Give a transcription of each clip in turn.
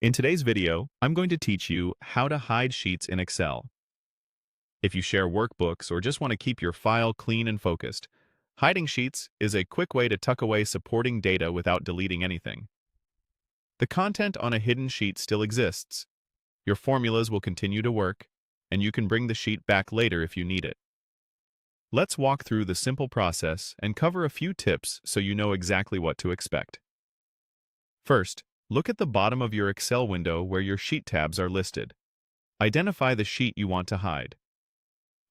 In today's video, I'm going to teach you how to hide sheets in Excel. If you share workbooks or just want to keep your file clean and focused, hiding sheets is a quick way to tuck away supporting data without deleting anything. The content on a hidden sheet still exists. Your formulas will continue to work, and you can bring the sheet back later if you need it. Let's walk through the simple process and cover a few tips so you know exactly what to expect. First, look at the bottom of your Excel window where your sheet tabs are listed. Identify the sheet you want to hide.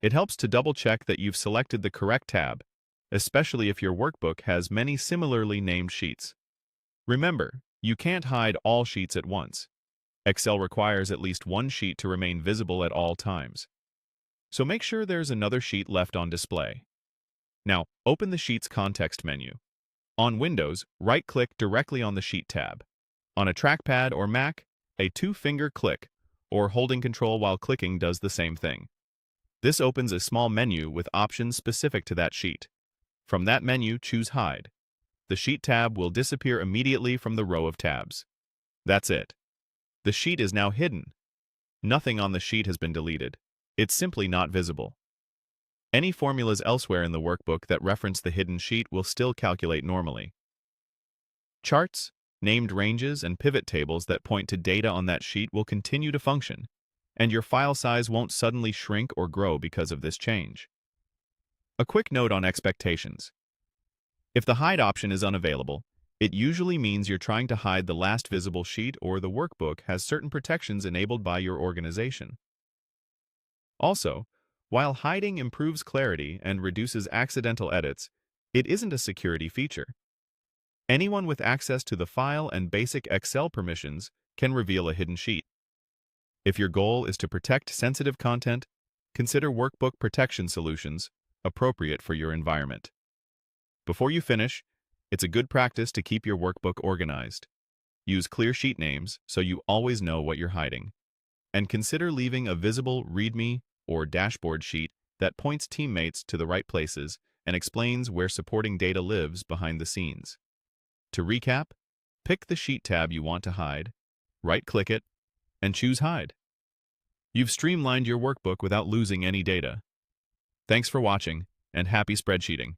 It helps to double-check that you've selected the correct tab, especially if your workbook has many similarly named sheets. Remember, you can't hide all sheets at once. Excel requires at least one sheet to remain visible at all times. So make sure there's another sheet left on display. Now, open the Sheet's context menu. On Windows, right-click directly on the Sheet tab. On a trackpad or Mac, a two-finger click or holding Control while clicking does the same thing. This opens a small menu with options specific to that sheet. From that menu, choose Hide. The Sheet tab will disappear immediately from the row of tabs. That's it. The sheet is now hidden. Nothing on the sheet has been deleted. It's simply not visible. Any formulas elsewhere in the workbook that reference the hidden sheet will still calculate normally. Charts, named ranges, and pivot tables that point to data on that sheet will continue to function, and your file size won't suddenly shrink or grow because of this change. A quick note on expectations. If the hide option is unavailable, it usually means you're trying to hide the last visible sheet or the workbook has certain protections enabled by your organization. Also, while hiding improves clarity and reduces accidental edits, it isn't a security feature. Anyone with access to the file and basic Excel permissions can reveal a hidden sheet. If your goal is to protect sensitive content, consider workbook protection solutions appropriate for your environment. Before you finish, it's a good practice to keep your workbook organized. Use clear sheet names so you always know what you're hiding. And consider leaving a visible README or dashboard sheet that points teammates to the right places and explains where supporting data lives behind the scenes. To recap, pick the sheet tab you want to hide, right-click it, and choose Hide. You've streamlined your workbook without losing any data. Thanks for watching, and happy spreadsheeting.